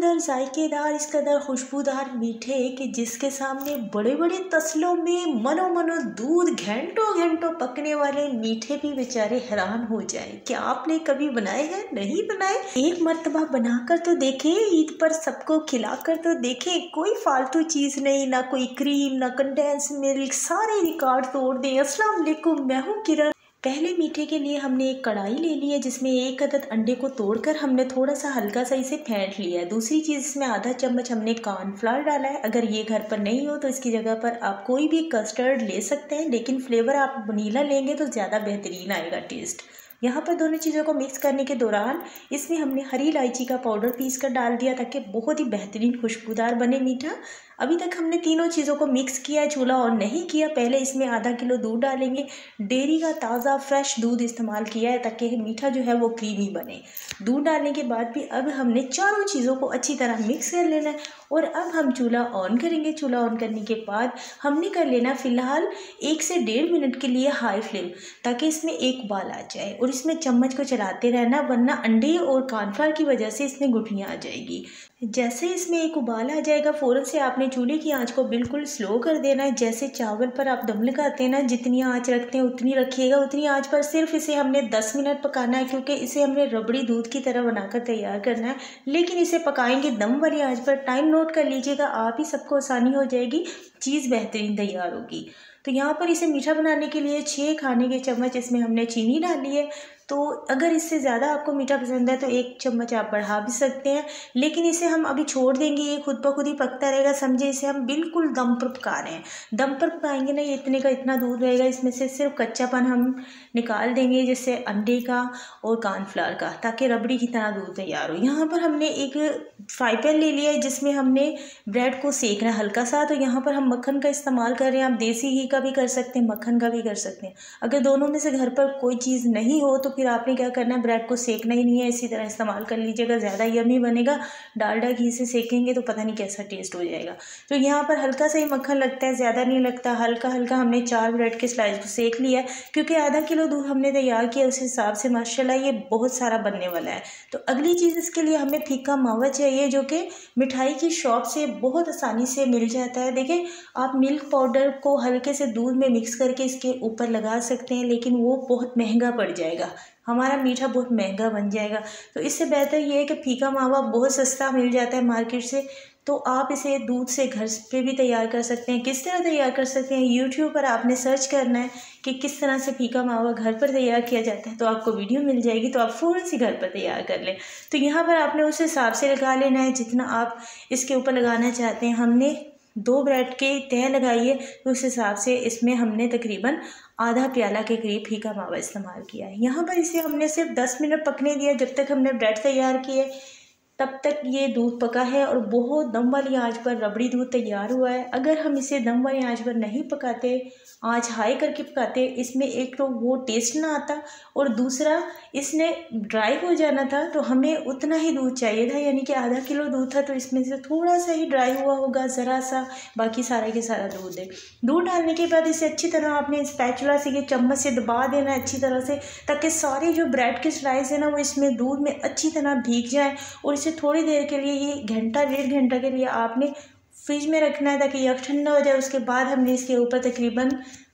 कदर जायकेदार, इस कदर खुशबूदार मीठे कि जिसके सामने बड़े बड़े तसलों में मनो मनो दूध घंटों घंटों पकने वाले मीठे भी बेचारे हैरान हो जाए। क्या आपने कभी बनाए हैं? नहीं बनाए? एक मर्तबा बनाकर तो देखें, ईद पर सबको खिलाकर तो देखें। कोई फालतू चीज़ नहीं, ना कोई क्रीम, ना कंडेंस मिल्क, सारे रिकॉर्ड तोड़ दें। अस्सलाम वालेकुम, मैं हूँ किरण। पहले मीठे के लिए हमने एक कढ़ाई ले ली है जिसमें एक अदद अंडे को तोड़कर हमने थोड़ा सा हल्का सा इसे फेंट लिया है। दूसरी चीज़, इसमें आधा चम्मच हमने कॉर्नफ्लावर डाला है। अगर ये घर पर नहीं हो तो इसकी जगह पर आप कोई भी कस्टर्ड ले सकते हैं, लेकिन फ्लेवर आप वनीला लेंगे तो ज़्यादा बेहतरीन आएगा टेस्ट। यहाँ पर दोनों चीज़ों को मिक्स करने के दौरान इसमें हमने हरी इलायची का पाउडर पीस कर डाल दिया ताकि बहुत ही बेहतरीन खुशबूदार बने मीठा। अभी तक हमने तीनों चीज़ों को मिक्स किया है, चूल्हा ऑन नहीं किया। पहले इसमें आधा किलो दूध डालेंगे। डेयरी का ताज़ा फ्रेश दूध इस्तेमाल किया है ताकि मीठा जो है वो क्रीमी बने। दूध डालने के बाद भी अब हमने चारों चीज़ों को अच्छी तरह मिक्स कर लेना है और अब हम चूल्हा ऑन करेंगे। चूल्हा ऑन करने के बाद हमने कर लेना फ़िलहाल 1 से 1.5 मिनट के लिए हाई फ्लेम, ताकि इसमें एक उबाल आ जाए और इसमें चम्मच को चलाते रहना, वरना अंडे और कॉर्नफ्लावर की वजह से इसमें गुठलियाँ आ जाएगी। जैसे इसमें एक उबाल आ जाएगा, फ़ौरन से आपने चूल्हे की आंच को बिल्कुल स्लो कर देना है। जैसे चावल पर आप दम लगाते हैं ना, जितनी आंच रखते हैं उतनी रखिएगा। उतनी आंच पर सिर्फ इसे हमने 10 मिनट पकाना है, क्योंकि इसे हमने रबड़ी दूध की तरह बनाकर तैयार करना है। लेकिन इसे पकाएंगे दम वाली आंच पर। टाइम नोट कर लीजिएगा, आप ही सबको आसानी हो जाएगी, चीज़ बेहतरीन तैयार होगी। तो यहाँ पर इसे मीठा बनाने के लिए 6 खाने के चम्मच इसमें हमने चीनी डाली है। तो अगर इससे ज़्यादा आपको मीठा पसंद है तो 1 चम्मच आप बढ़ा भी सकते हैं, लेकिन इसे हम अभी छोड़ देंगे, ये खुद ब खुद ही पकता रहेगा। समझे, इसे हम बिल्कुल दम पर पका रहे हैं। दम पर पकाएंगे ना, ये इतने का इतना दूध रहेगा, इसमें से सिर्फ कच्चापन हम निकाल देंगे, जैसे अंडे का और कॉर्नफ्लावर का, ताकि रबड़ी की तरह दूध तैयार हो। यहाँ पर हमने एक फ्राई पैन ले लिया है जिसमें हमने ब्रेड को सेकना है हल्का सा। तो यहाँ पर हम मक्खन का इस्तेमाल कर रहे हैं। आप देसी घी का भी कर सकते हैं, मक्खन का भी कर सकते हैं। अगर दोनों में से घर पर कोई चीज़ नहीं हो तो फिर आपने क्या करना है, ब्रेड को सेकना ही नहीं है, इसी तरह इस्तेमाल कर लीजिएगा, ज़्यादा यम्मी बनेगा। डालडा घी से सेकेंगे तो पता नहीं कैसा टेस्ट हो जाएगा। तो यहाँ पर हल्का सा ही मक्खन लगता है, ज़्यादा नहीं लगता। हल्का हल्का हमने 4 ब्रेड के स्लाइस को सेक लिया है, क्योंकि आधा किलो दूध हमने तैयार किया, उस हिसाब से माशाल्लाह ये बहुत सारा बनने वाला है। तो अगली चीज़, इसके लिए हमें फीका मावा चाहिए, जो कि मिठाई की शॉप से बहुत आसानी से मिल जाता है। देखें, आप मिल्क पाउडर को हल्के से दूध में मिक्स करके इसके ऊपर लगा सकते हैं, लेकिन वो बहुत महंगा पड़ जाएगा, हमारा मीठा बहुत महंगा बन जाएगा। तो इससे बेहतर ये है कि फीका मावा बहुत सस्ता मिल जाता है मार्केट से, तो आप इसे दूध से घर पे भी तैयार कर सकते हैं। किस तरह तैयार कर सकते हैं, यूट्यूब पर आपने सर्च करना है कि किस तरह से फीका मावा घर पर तैयार किया जाता है, तो आपको वीडियो मिल जाएगी, तो आप फ़ौरन से घर पर तैयार कर लें। तो यहाँ पर आपने उस हिसाब से लगा लेना है जितना आप इसके ऊपर लगाना चाहते हैं। हमने 2 ब्रेड के तह लगाई है, तो उस हिसाब से इसमें हमने तकरीबन आधा प्याला के करीब फीका मावा इस्तेमाल किया है। यहाँ पर इसे हमने सिर्फ 10 मिनट पकने दिया। जब तक हमने ब्रेड तैयार किए तब तक ये दूध पका है और बहुत दम वाली आंच पर रबड़ी दूध तैयार हुआ है। अगर हम इसे दम वाली आंच पर नहीं पकाते, आंच हाई करके पकाते, इसमें एक तो वो टेस्ट ना आता और दूसरा इसने ड्राई हो जाना था। तो हमें उतना ही दूध चाहिए था, यानी कि आधा किलो दूध था, तो इसमें से थोड़ा सा ही ड्राई हुआ होगा, ज़रा सा, बाकी सारा के सारा दूध है। दूध डालने के बाद इसे अच्छी तरह आपने स्पैचुला से, ये चम्मच से दबा देना अच्छी तरह से, ताकि सारे जो ब्रेड के स्लाइस है ना वो इसमें दूध में अच्छी तरह भीग जाए। और इसे थोड़ी देर के लिए, ये घंटा 1.5 घंटा के लिए आपने फ्रिज में रखना है, ताकि यह ठंडा हो जाए। उसके बाद हमने इसके ऊपर तकरीबन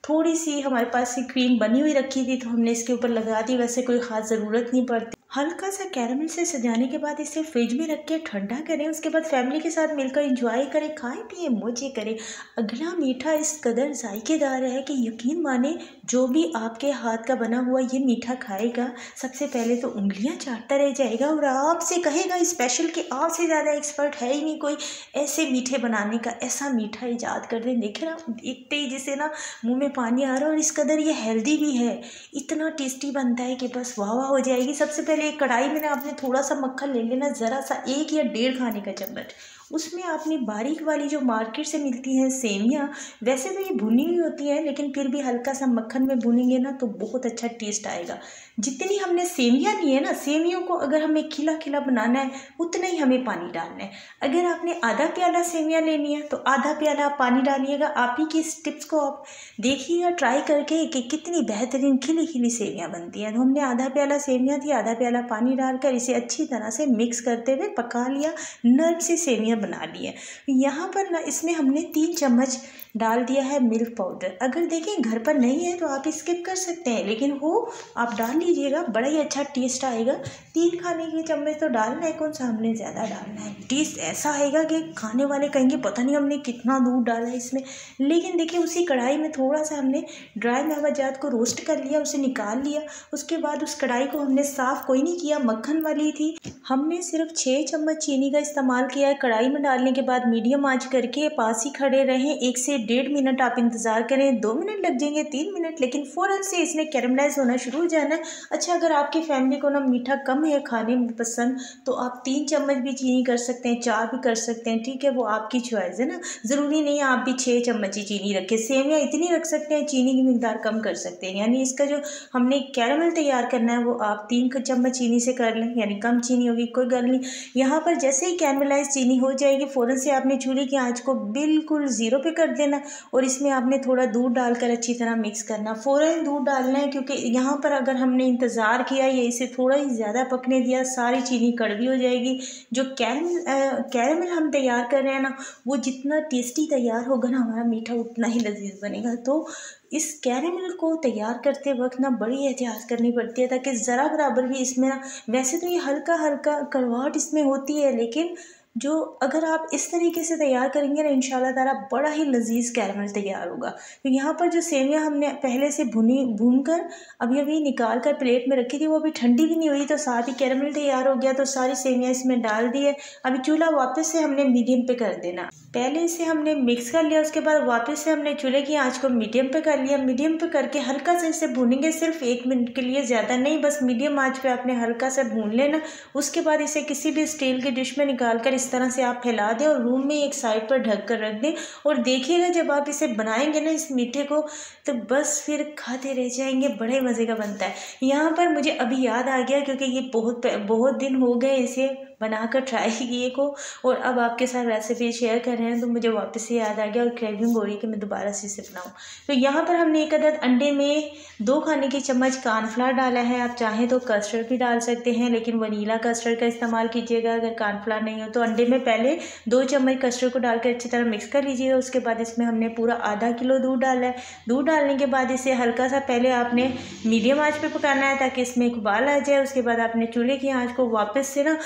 थोड़ी सी, हमारे पास सी क्रीम बनी हुई रखी थी, तो हमने इसके ऊपर लगा दी। वैसे कोई ख़ास ज़रूरत नहीं पड़ती। हल्का सा कैरामल से सजाने के बाद इसे फ्रिज में रख के ठंडा करें। उसके बाद फैमिली के साथ मिलकर एंजॉय करें, खाएं पिए मौजें करें। अगला मीठा इस कदर जायकेदार है कि यकीन माने, जो भी आपके हाथ का बना हुआ ये मीठा खाएगा, सबसे पहले तो उंगलियां चाटता रह जाएगा और आपसे कहेगा स्पेशल कि आपसे ज़्यादा एक्सपर्ट है ही नहीं कोई ऐसे मीठे बनाने का, ऐसा मीठा ईजाद कर दें। देखे ना, देखते ही जिसे ना मुँह में पानी आ रहा है। और इस कदर ये हेल्दी भी है, इतना टेस्टी बनता है कि बस वाह वाह हो जाएगी। सबसे पहले एक कढ़ाई में ना आपने थोड़ा सा मक्खन ले लेना, ज़रा सा, 1 या 1.5 खाने का चम्मच, उसमें आपने बारीक वाली जो मार्केट से मिलती हैं सेवियाँ, वैसे तो ये भुनी हुई होती है लेकिन फिर भी हल्का सा मक्खन में भुनेंगे ना तो बहुत अच्छा टेस्ट आएगा। जितनी हमने सेवियाँ ली है ना, सेवियों को अगर हमें खिला खिला बनाना है उतना ही हमें पानी डालना है। अगर आपने आधा प्याला सेवियाँ लेनी है तो आधा प्याला आप पानी डालिएगा। आप ही की इस टिप्स को आप देखिएगा ट्राई करके कि कितनी बेहतरीन खिली खिली सेवियाँ बनती हैं। तो हमने आधा प्याला सेवियाँ थी, आधा प्याला पानी डालकर इसे अच्छी तरह से मिक्स करते हुए पका लिया, नरम सी सेवियाँ बना ली है। यहाँ पर ना इसमें हमने 3 चम्मच डाल दिया है मिल्क पाउडर। अगर देखें घर पर नहीं है तो आप स्किप कर सकते हैं, लेकिन वो आप डाल लीजिएगा, बड़ा ही अच्छा टेस्ट आएगा। 3 खाने के चम्मच तो डालना है, कौन सा हमने ज़्यादा डालना है। टेस्ट ऐसा आएगा कि खाने वाले कहेंगे पता नहीं हमने कितना दूध डाला है इसमें। लेकिन देखिए उसी कढ़ाई में थोड़ा सा हमने ड्राई मेवाजात को रोस्ट कर लिया, उसे निकाल लिया। उसके बाद उस कढ़ाई को हमने साफ़ कोई नहीं किया, मक्खन वाली थी। हमने सिर्फ 6 चम्मच चीनी का इस्तेमाल किया है। कढ़ाई में डालने के बाद मीडियम आंच करके पास ही खड़े रहें। 1 से 1.5 मिनट आप इंतज़ार करें। 2 मिनट लग जाएंगे, 3 मिनट, लेकिन फ़ौरन से इसने कैरमलाइज होना शुरू हो जाना है। अच्छा, अगर आपकी फैमिली को ना मीठा कम है खाने में पसंद तो आप 3 चम्मच भी चीनी कर सकते हैं, 4 भी कर सकते हैं, ठीक है, वो आपकी चॉइस है ना। ज़रूरी नहीं है आप भी 6 चम्मच ही चीनी रखें। सेवियाँ इतनी रख सकते हैं, चीनी की मिकदार कम कर सकते हैं। यानी इसका जो हमने कैरमल तैयार करना है वो आप 3 चम्मच चीनी से कर लें, यानी कम चीनी होगी कोई गल नहीं। यहाँ पर जैसे ही कैरमलाइज चीनी हो जाएगी फ़ौरन से आपने चूल्हे की आंच को बिल्कुल ज़ीरो पे कर देना और इसमें आपने थोड़ा दूध डालकर अच्छी तरह मिक्स करना। फ़ौरन दूध डालना है क्योंकि यहाँ पर अगर हमने इंतज़ार किया या इसे थोड़ा ही ज़्यादा पकने दिया सारी चीनी कड़वी हो जाएगी। जो कैरमल हम तैयार कर रहे हैं ना वो जितना टेस्टी तैयार होगा ना हमारा मीठा उतना ही लजीज बनेगा। तो इस कैरमल को तैयार करते वक्त ना बड़ी एहतियात करनी पड़ती है ताकि ज़रा बराबर भी इसमें ना, वैसे तो ये हल्का हल्का कड़वाहट इसमें होती है लेकिन जो अगर आप इस तरीके से तैयार करेंगे ना इंशाल्लाह ताला बड़ा ही लजीज कैरमल तैयार होगा। तो यहाँ पर जो सेवियाँ हमने पहले से भून कर अभी निकाल कर प्लेट में रखी थी वो अभी ठंडी भी नहीं हुई, तो साथ ही कैरमल तैयार हो गया। तो सारी सेवियाँ इसमें डाल दी है। अभी चूल्हा वापस से हमने मीडियम पे कर देना। पहले इसे हमने मिक्स कर लिया, उसके बाद वापस से हमने चूल्हे की आंच को मीडियम पे कर लिया। मीडियम पे करके हल्का सा इसे भूनेंगे, सिर्फ 1 मिनट के लिए, ज़्यादा नहीं, बस मीडियम आंच पे आपने हल्का सा भून लेना। उसके बाद इसे किसी भी स्टील की डिश में निकाल कर इस तरह से आप फैला दें और रूम में एक साइड पर ढक कर रख दें। और देखिएगा जब आप इसे बनाएंगे ना इस मीठे को तो बस फिर खाते रह जाएंगे, बड़े मज़े का बनता है। यहाँ पर मुझे अभी याद आ गया क्योंकि ये बहुत दिन हो गए इसे बनाकर ट्राई किए को और अब आपके साथ रेसिपी शेयर कर रहे हैं तो मुझे वापस से याद आ गया और क्रेविंग हो रही कि मैं दोबारा से इसे बनाऊँ। तो यहाँ पर हमने 1 अदद अंडे में 2 खाने के चम्मच कॉर्नफ्लावर डाला है। आप चाहें तो कस्टर्ड भी डाल सकते हैं लेकिन वनीला कस्टर्ड का इस्तेमाल कीजिएगा। अगर कॉर्नफ्लावर नहीं हो तो अंडे में पहले 2 चम्मच कस्टर्ड को डालकर अच्छी तरह मिक्स कर लीजिएगा। उसके बाद इसमें हमने पूरा आधा किलो दूध डाला है। दूध डालने के बाद इसे हल्का सा पहले आपने मीडियम आँच पर पकाना है ताकि इसमें एक उबाल आ जाए। उसके बाद आपने चूल्हे की आँच को वापस से ना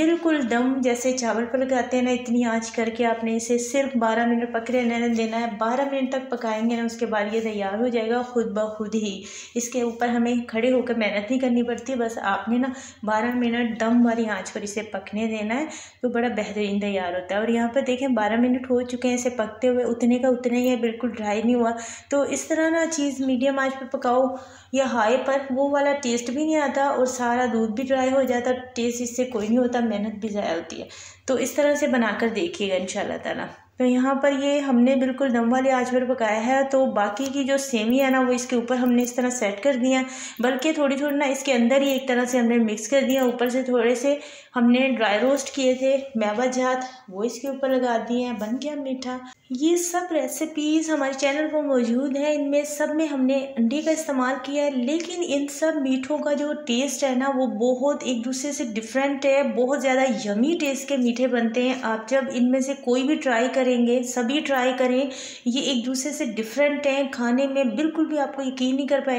बिल्कुल दम जैसे चावल पर लगाते हैं ना इतनी आंच करके आपने इसे सिर्फ 12 मिनट पक रहने देना है। 12 मिनट तक पकाएंगे ना उसके बाद ये तैयार हो जाएगा खुद ब खुद ही। इसके ऊपर हमें खड़े होकर मेहनत नहीं करनी पड़ती, बस आपने ना 12 मिनट दम वाली आंच पर इसे पकने देना है तो बड़ा बेहतरीन तैयार होता है। और यहाँ पर देखें 12 मिनट हो चुके हैं इसे पकते हुए, उतने का उतने ही है, बिल्कुल ड्राई नहीं हुआ। तो इस तरह ना चीज़ मीडियम आंच पर पकाओ या हाई पर, वो वाला टेस्ट भी नहीं आता और सारा दूध भी ड्राई हो जाता, टेस्ट इससे कोई नहीं होता, मेहनत भी ज़्यादा होती है। तो इस तरह से बनाकर देखिएगा इंशाल्लाह ताला। तो यहाँ पर ये हमने बिल्कुल दम वाली आंच पर पकाया है। तो बाकी की जो सेवियाँ है ना वो इसके ऊपर हमने इस तरह सेट कर दिया, बल्कि थोड़ी थोड़ी ना इसके अंदर ही एक तरह से हमने मिक्स कर दिया। ऊपर से थोड़े से हमने ड्राई रोस्ट किए थे मेवाजात, वो इसके ऊपर लगा दिए हैं, बन गया मीठा। ये सब रेसिपीज़ हमारे चैनल पर मौजूद है, इनमें सब में हमने अंडे का इस्तेमाल किया है। लेकिन इन सब मीठों का जो टेस्ट है ना वो बहुत एक दूसरे से डिफरेंट है, बहुत ज़्यादा यमी टेस्ट के मीठे बनते हैं। आप जब इनमें से कोई भी ट्राई करेंगे, सभी ट्राई करें, ये एक दूसरे से डिफरेंट हैं खाने में। बिल्कुल भी आपको यकीन नहीं कर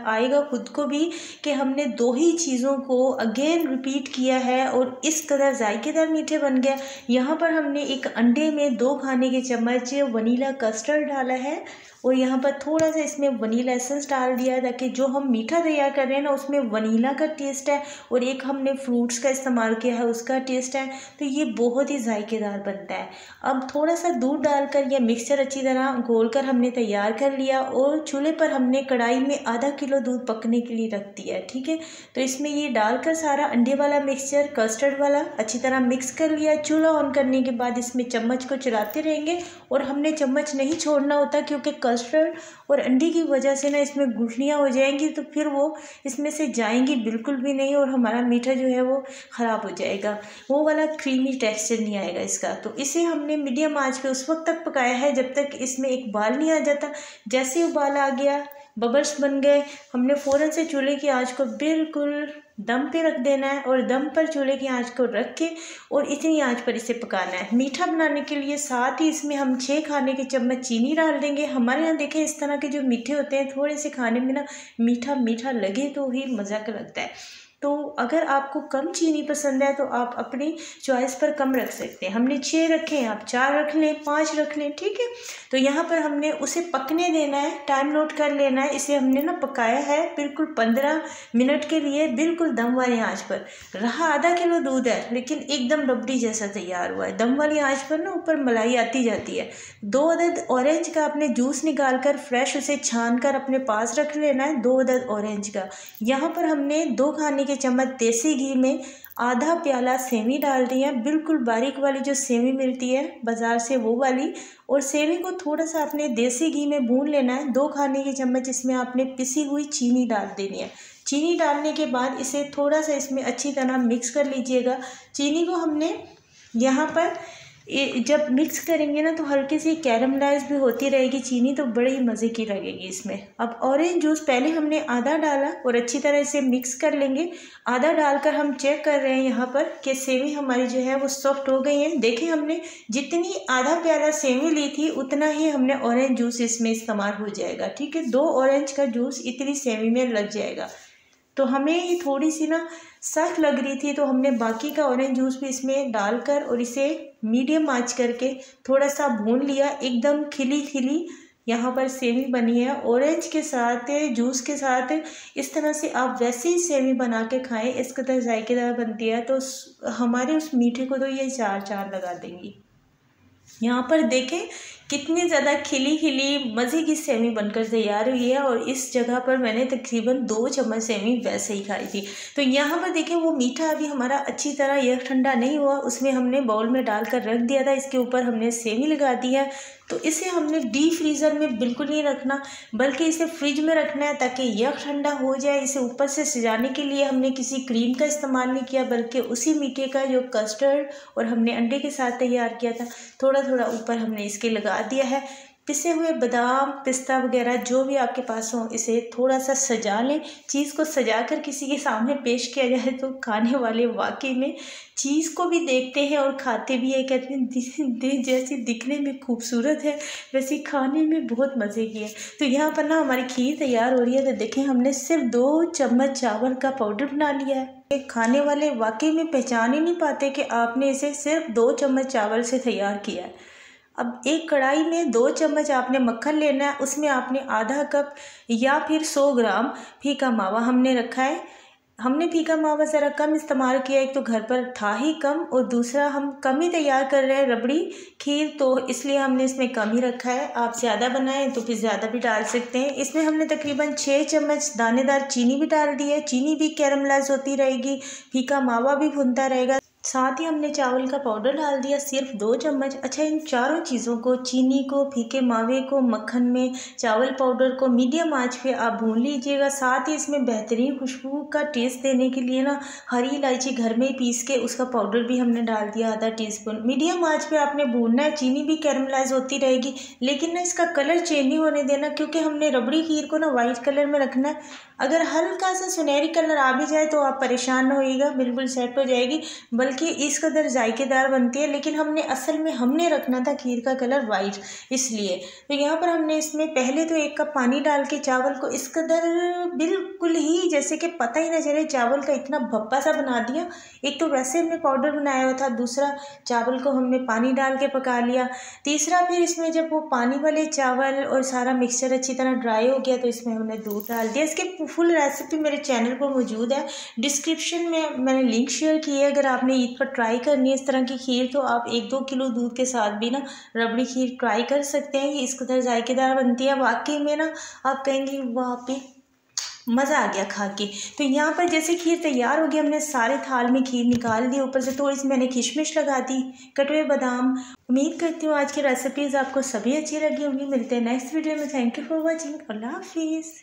आएगा खुद को भी कि हमने 2 ही चीज़ों को अगेन रिपीट किया है और इस कदर जायकेदार मीठे बन गया। यहाँ पर हमने एक अंडे में 2 खाने के चम्मच वनीला कस्टर्ड डाला है और यहाँ पर थोड़ा सा इसमें वनीला एसेंस डाल दिया ताकि जो हम मीठा तैयार कर रहे हैं ना उसमें वनीला का टेस्ट है और एक हमने फ्रूट्स का इस्तेमाल किया है उसका टेस्ट है, तो ये बहुत ही जायकेदार बनता है। अब थोड़ा सा दूध डालकर यह मिक्सचर अच्छी तरह घोलकर हमने तैयार कर लिया और चूल्हे पर हमने कढ़ाई में आधा किलो दूध पकने के लिए रख दिया है। ठीक है, तो इसमें ये डालकर सारा अंडे वाला मिक्सचर कस्टर्ड वाला अच्छी तरह मिक्स कर लिया। चूल्हा ऑन करने के बाद इसमें चम्मच को चलाते रहेंगे और हमने चम्मच नहीं छोड़ना होता, क्योंकि कस्टर्ड और अंडे की वजह से ना इसमें गुठलियाँ हो जाएंगी, तो फिर वो इसमें से जाएंगी बिल्कुल भी नहीं और हमारा मीठा जो है वो ख़राब हो जाएगा, वो वाला क्रीमी टेक्सचर नहीं आएगा इसका। तो इसे हमने मीडियम आंच पे उस वक्त तक पकाया है जब तक इसमें एक उबाल नहीं आ जाता। जैसे उबाल आ गया, बबल्स बन गए, हमने फ़ौरन से चूल्हे की आंच को बिल्कुल दम पे रख देना है और दम पर चूल्हे की आंच को रख के और इतनी आंच पर इसे पकाना है। मीठा बनाने के लिए साथ ही इसमें हम 6 खाने के चम्मच चीनी डाल देंगे। हमारे यहाँ देखें इस तरह के जो मीठे होते हैं थोड़े से खाने में ना मीठा मीठा लगे तो ही मज़ा का लगता है। तो अगर आपको कम चीनी पसंद है तो आप अपनी चॉइस पर कम रख सकते हैं। हमने 6 रखे हैं, आप 4 रख लें, 5 रख लें। ठीक है, तो यहाँ पर हमने उसे पकने देना है, टाइम नोट कर लेना है। इसे हमने ना पकाया है बिल्कुल 15 मिनट के लिए, बिल्कुल दम वाली आंच पर। रहा आधा किलो दूध है लेकिन एकदम रबड़ी जैसा तैयार हुआ है। दम वाली आंच पर ना ऊपर मलाई आती जाती है। 2 अदद ऑरेंज का आपने जूस निकाल कर फ्रेश उसे छान कर अपने पास रख लेना है, 2 अदद ऑरेंज का। यहाँ पर हमने 2 खाने के चम्मच देसी घी में आधा प्याला सेवी डाल दी है, बिल्कुल बारीक वाली जो सेवी मिलती है बाज़ार से वो वाली। और सेवी को थोड़ा सा आपने देसी घी में भून लेना है। 2 खाने के चम्मच इसमें आपने पिसी हुई चीनी डाल देनी है। चीनी डालने के बाद इसे थोड़ा सा इसमें अच्छी तरह मिक्स कर लीजिएगा। चीनी को हमने यहाँ पर जब मिक्स करेंगे ना तो हल्की सी कैरमलाइज भी होती रहेगी चीनी, तो बड़े ही मज़े की लगेगी इसमें। अब ऑरेंज जूस पहले हमने आधा डाला और अच्छी तरह से मिक्स कर लेंगे। आधा डालकर हम चेक कर रहे हैं यहाँ पर कि सेवी हमारी जो है वो सॉफ्ट हो गई है। देखें हमने जितनी आधा प्याला सेवी ली थी उतना ही हमने ऑरेंज जूस इसमें इस्तेमाल हो जाएगा। ठीक है, 2 ऑरेंज का जूस इतनी सेवी में लग जाएगा। तो हमें ये थोड़ी सी ना सख्त लग रही थी तो हमने बाकी का ऑरेंज जूस भी इसमें डालकर और इसे मीडियम आंच करके थोड़ा सा भून लिया। एकदम खिली खिली यहाँ पर सेवी बनी है ऑरेंज के साथ, जूस के साथ। इस तरह से आप वैसे ही सेवी बना के खाएं, इस कदर जायकेदार बनती है। तो हमारे उस मीठे को तो ये 4 लगा देंगी। यहाँ पर देखें कितनी ज़्यादा खिली खिली मज़े की सेवी बनकर तैयार हुई है और इस जगह पर मैंने तकरीबन 2 चम्मच सेवी वैसे ही खाई थी। तो यहाँ पर देखें वो मीठा अभी हमारा अच्छी तरह यह ठंडा नहीं हुआ, उसमें हमने बाउल में डालकर रख दिया था। इसके ऊपर हमने सेवी लगा दी है। तो इसे हमने डीप फ्रीज़र में बिल्कुल नहीं रखना बल्कि इसे फ्रिज में रखना है ताकि यह ठंडा हो जाए। इसे ऊपर से सजाने के लिए हमने किसी क्रीम का इस्तेमाल नहीं किया बल्कि उसी मीठे का जो कस्टर्ड और हमने अंडे के साथ तैयार किया था, थोड़ा थोड़ा ऊपर हमने इसके लगा दिया है। पिसे हुए बादाम पिस्ता वगैरह जो भी आपके पास हो इसे थोड़ा सा सजा लें। चीज़ को सजाकर किसी के सामने पेश किया जाए तो खाने वाले वाकई में चीज़ को भी देखते हैं और खाते भी है। कहते हैं जैसी दिखने में खूबसूरत है वैसी खाने में बहुत मज़े की है। तो यहाँ पर ना हमारी खीर तैयार हो रही है। तो देखें हमने सिर्फ 2 चम्मच चावल का पाउडर बना लिया है। खाने वाले वाकई में पहचान ही नहीं पाते कि आपने इसे सिर्फ 2 चम्मच चावल से तैयार किया है। अब एक कढ़ाई में 2 चम्मच आपने मक्खन लेना है, उसमें आपने आधा कप या फिर 100 ग्राम फीका मावा हमने रखा है। हमने फीका मावा ज़रा कम इस्तेमाल किया, एक तो घर पर था ही कम और दूसरा हम कम ही तैयार कर रहे हैं रबड़ी खीर, तो इसलिए हमने इसमें कम ही रखा है। आप ज़्यादा बनाएं तो फिर ज़्यादा भी डाल सकते हैं। इसमें हमने तकरीबन 6 चम्मच दानेदार चीनी भी डाल दी है। चीनी भी कैरमलाइज होती रहेगी, फीका मावा भी भुनता रहेगा। साथ ही हमने चावल का पाउडर डाल दिया सिर्फ 2 चम्मच। अच्छा, इन चारों चीज़ों को, चीनी को, फीके मावे को, मक्खन में चावल पाउडर को मीडियम आंच पे आप भून लीजिएगा। साथ ही इसमें बेहतरीन खुशबू का टेस्ट देने के लिए ना हरी इलायची घर में ही पीस के उसका पाउडर भी हमने डाल दिया आधा टीस्पून। मीडियम आंच पे आपने भूनना है। चीनी भी कैरमलाइज होती रहेगी लेकिन ना इसका कलर चेंज नहीं होने देना, क्योंकि हमने रबड़ी खीर को ना वाइट कलर में रखना है। अगर हल्का सा सुनहरी कलर आ भी जाए तो आप परेशान न होइएगा, बिल्कुल सेट हो जाएगी, बल्कि इस कदर जायकेदार बनती है। लेकिन हमने रखना था खीर का कलर वाइट, इसलिए। तो यहाँ पर हमने इसमें पहले तो 1 कप पानी डाल के चावल को इस कदर बिल्कुल ही जैसे कि पता ही ना चले चावल का इतना भप्पा सा बना दिया। एक तो वैसे हमने पाउडर बनाया हुआ था, दूसरा चावल को हमने पानी डाल के पका लिया, तीसरा फिर इसमें जब वो पानी वाले चावल और सारा मिक्सचर अच्छी तरह ड्राई हो गया तो इसमें हमने दूध डाल दिया। इसके फुल रेसिपी मेरे चैनल पर मौजूद है। डिस्क्रिप्शन में मैंने लिंक शेयर की है। अगर आपने ईद पर ट्राई करनी है इस तरह की खीर तो आप 1-2 किलो दूध के साथ भी ना रबड़ी खीर ट्राई कर सकते हैं। ये इस कदर जायकेदार बनती है, वाकई में ना आप कहेंगे वाह पे मज़ा आ गया खा के। तो यहाँ पर जैसे खीर तैयार हो गई, हमने सारे थाल में खीर निकाल दी, ऊपर से थोड़ी सी मैंने किशमिश लगा दी, कटे हुए बादाम। उम्मीद करती हूँ आज की रेसिपीज़ आपको सभी अच्छी लगी होंगी। मिलते हैं नेक्स्ट वीडियो में। Thank you for watching. अल्लाह हाफिज़।